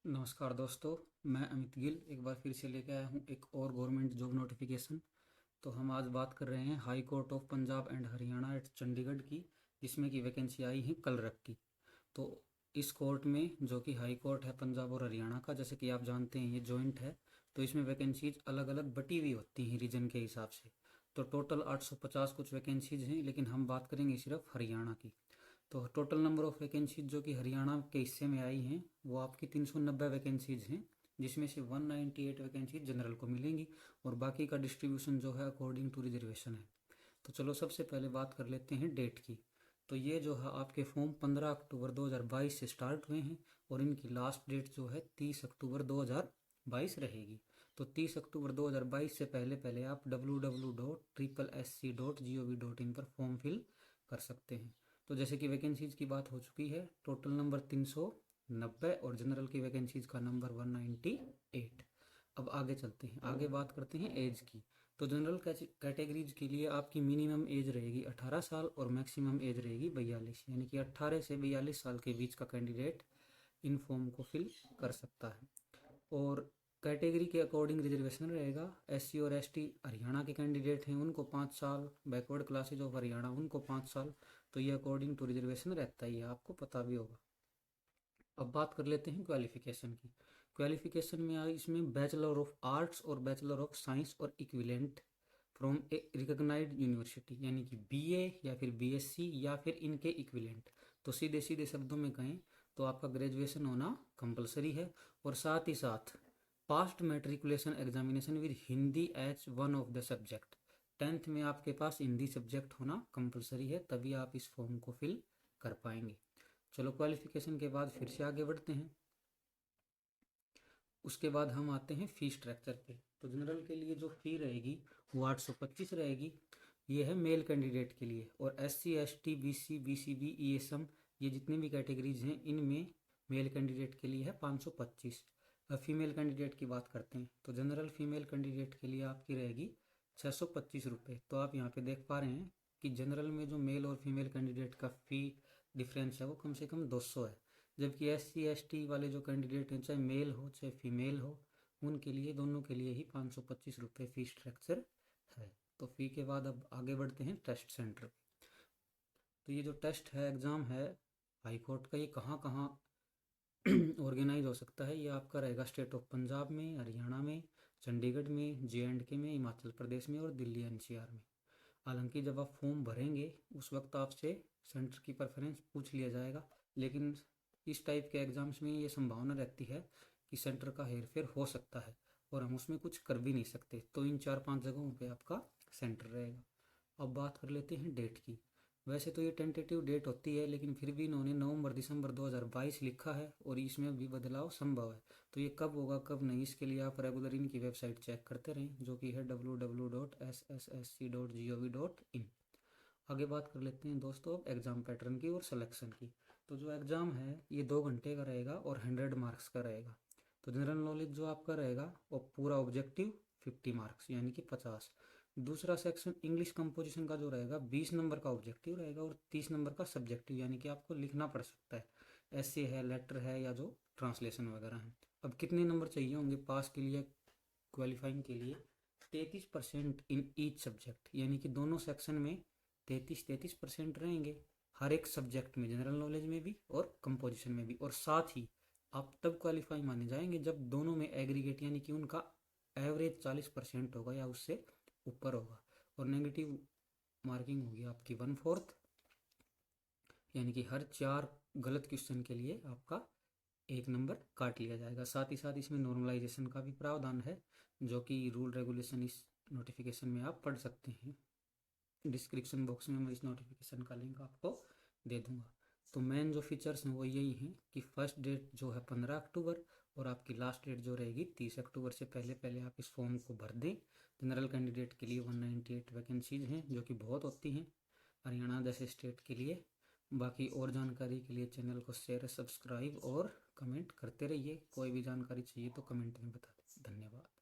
नमस्कार दोस्तों, मैं अमित गिल एक बार फिर से लेके आया हूँ एक और गवर्नमेंट जॉब नोटिफिकेशन। तो हम आज बात कर रहे हैं high court of Punjab and Haryana at Chandigarh की, जिसमें की वैकेंसी आई है कल रख की। तो इस कोर्ट में, जो कि हाई कोर्ट है पंजाब और हरियाणा का, जैसे कि आप जानते हैं ये जॉइंट है, तो इसमें वैकेंसीज अलग अलग बटी हुई होती हैं रीजन के हिसाब से। तो टोटल 850 कुछ वैकेंसीज हैं, लेकिन हम बात करेंगे सिर्फ हरियाणा की। तो टोटल नंबर ऑफ वैकेंसीज जो कि हरियाणा के हिस्से में आई हैं वो आपकी 390 वैकेंसीज हैं, जिसमें से 198 वैकेंसीज जनरल को मिलेंगी और बाकी का डिस्ट्रीब्यूशन जो है अकॉर्डिंग टू रिजर्वेशन है। तो चलो सबसे पहले बात कर लेते हैं डेट की। तो ये जो है आपके फॉर्म 15 अक्टूबर 2022 से स्टार्ट हुए हैं और इनकी लास्ट डेट जो है 30 अक्टूबर 2022 रहेगी। तो 30 अक्टूबर 2022 से पहले पहले आप www.SSC.gov.in पर फॉर्म फिल कर सकते हैं। तो जैसे कि वैकेंसीज की बात हो चुकी है, टोटल नंबर 390 और जनरल की वैकेंसीज का नंबर 198। अब आगे चलते हैं, आगे बात करते हैं एज की। तो जनरल कैटेगरीज के लिए आपकी मिनिमम एज रहेगी 18 साल और मैक्सिमम एज रहेगी 42, यानी कि 18 से 42 साल के बीच का कैंडिडेट इन फॉर्म को फिल कर सकता है। और कैटेगरी के अकॉर्डिंग रिजर्वेशन रहेगा। SC और ST हरियाणा के कैंडिडेट हैं उनको 5 साल, बैकवर्ड क्लासेज ऑफ हरियाणा उनको 5 साल। तो ये अकॉर्डिंग टू रिजर्वेशन रहता ही है, आपको पता भी होगा। अब बात कर लेते हैं क्वालिफिकेशन की। क्वालिफिकेशन में इसमें बैचलर ऑफ आर्ट्स और बैचलर ऑफ साइंस और equivalent from a recognised university, यानी कि BA या फिर BSc या फिर इनके इक्विवेलेंट। तो सीधे सीधे शब्दों में कहें तो आपका ग्रेजुएशन होना कंपलसरी है, और साथ ही साथ passed matriculation examination with Hindi as one of the subject. 10th में आपके पास हिंदी सब्जेक्ट होना कंपलसरी है, तभी आप इस फॉर्म को फिल कर पाएंगे। चलो क्वालिफिकेशन के बाद फिर से आगे बढ़ते हैं। उसके बाद हम आते हैं फी स्ट्रक्चर पे। तो जनरल के लिए जो फी रहेगी वो 825 रहेगी, ये है मेल कैंडिडेट के लिए। और SC ST BC BCB ESM ये जितनी भी कैटेगरीज हैं इनमें मेल कैंडिडेट के लिए है 525। अब फीमेल कैंडिडेट की बात करते हैं, तो जनरल फीमेल कैंडिडेट के लिए आपकी रहेगी 625 रुपये। तो आप यहाँ पे देख पा रहे हैं कि जनरल में जो मेल और फीमेल कैंडिडेट का फ़ी डिफरेंस है वो कम से कम 200 है, जबकि SC ST वाले जो कैंडिडेट हैं, चाहे मेल हो चाहे फीमेल हो, उनके लिए दोनों के लिए ही 525 रुपये फ़ी स्ट्रक्चर है। तो फ़ी के बाद अब आगे बढ़ते हैं टेस्ट सेंटर। तो ये जो टेस्ट है, एग्ज़ाम है हाई कोर्ट का, ये कहाँ कहाँ ऑर्गेनाइज हो सकता है? ये आपका रहेगा स्टेट ऑफ पंजाब में, हरियाणा में, चंडीगढ़ में, JNK में, हिमाचल प्रदेश में और दिल्ली NCR में। हालांकि जब आप फॉर्म भरेंगे उस वक्त आपसे सेंटर की प्रेफरेंस पूछ लिया जाएगा, लेकिन इस टाइप के एग्ज़ाम्स में ये संभावना रहती है कि सेंटर का हेरफेर हो सकता है और हम उसमें कुछ कर भी नहीं सकते। तो इन 4-5 जगहों पे आपका सेंटर रहेगा। अब बात कर लेते हैं डेट की। वैसे तो ये टेंटेटिव डेट होती है, लेकिन फिर भी इन्होंने नवंबर दिसंबर 2022 लिखा है और इसमें भी बदलाव संभव है। तो ये कब होगा कब नहीं, इसके लिए आप रेगुलर इनकी वेबसाइट चेक करते रहें, जो कि है www.sssc.gov.in। आगे बात कर लेते हैं दोस्तों एग्ज़ाम पैटर्न की और सिलेक्शन की। तो जो एग्ज़ाम है ये 2 घंटे का रहेगा और 100 मार्क्स का रहेगा। तो जनरल नॉलेज जो आपका रहेगा वो पूरा ऑब्जेक्टिव 50 मार्क्स यानी कि 50। दूसरा सेक्शन इंग्लिश कंपोजिशन का जो रहेगा 20 नंबर का ऑब्जेक्टिव रहेगा और 30 नंबर का सब्जेक्टिव, यानी कि आपको लिखना पड़ सकता है, ऐसे है, लेटर है या जो ट्रांसलेशन वगैरह है। अब कितने नंबर चाहिए होंगे पास के लिए, क्वालिफाइंग के लिए? 33% इन ईच सब्जेक्ट, यानी कि दोनों सेक्शन में 33% रहेंगे, हर एक सब्जेक्ट में, जनरल नॉलेज में भी और कंपोजिशन में भी। और साथ ही आप तब क्वालिफाई माने जाएंगे जब दोनों में एग्रीगेट, यानी कि उनका एवरेज 40% होगा या उससे ऊपर होगा। और नेगेटिव मार्किंग होगी आपकी 1/4, यानी कि हर 4 गलत क्वेश्चन के लिए आपका 1 नंबर काट लिया जाएगा। साथ ही साथ इसमें नॉर्मलाइजेशन का भी प्रावधान है, जो कि रूल रेगुलेशन इस नोटिफिकेशन में आप पढ़ सकते हैं। डिस्क्रिप्शन बॉक्स में मैं इस नोटिफिकेशन का लिंक आपको दे दूंगा। तो मेन जो फीचर्स हैं वो यही हैं कि फर्स्ट डेट जो है 15 अक्टूबर और आपकी लास्ट डेट जो रहेगी 30 अक्टूबर से पहले पहले आप इस फॉर्म को भर दें। जनरल कैंडिडेट के लिए 198 वैकेंसीज हैं, जो कि बहुत होती हैं हरियाणा जैसे स्टेट के लिए। बाकी और जानकारी के लिए चैनल को शेयर, सब्सक्राइब और कमेंट करते रहिए। कोई भी जानकारी चाहिए तो कमेंट में बता दें। धन्यवाद।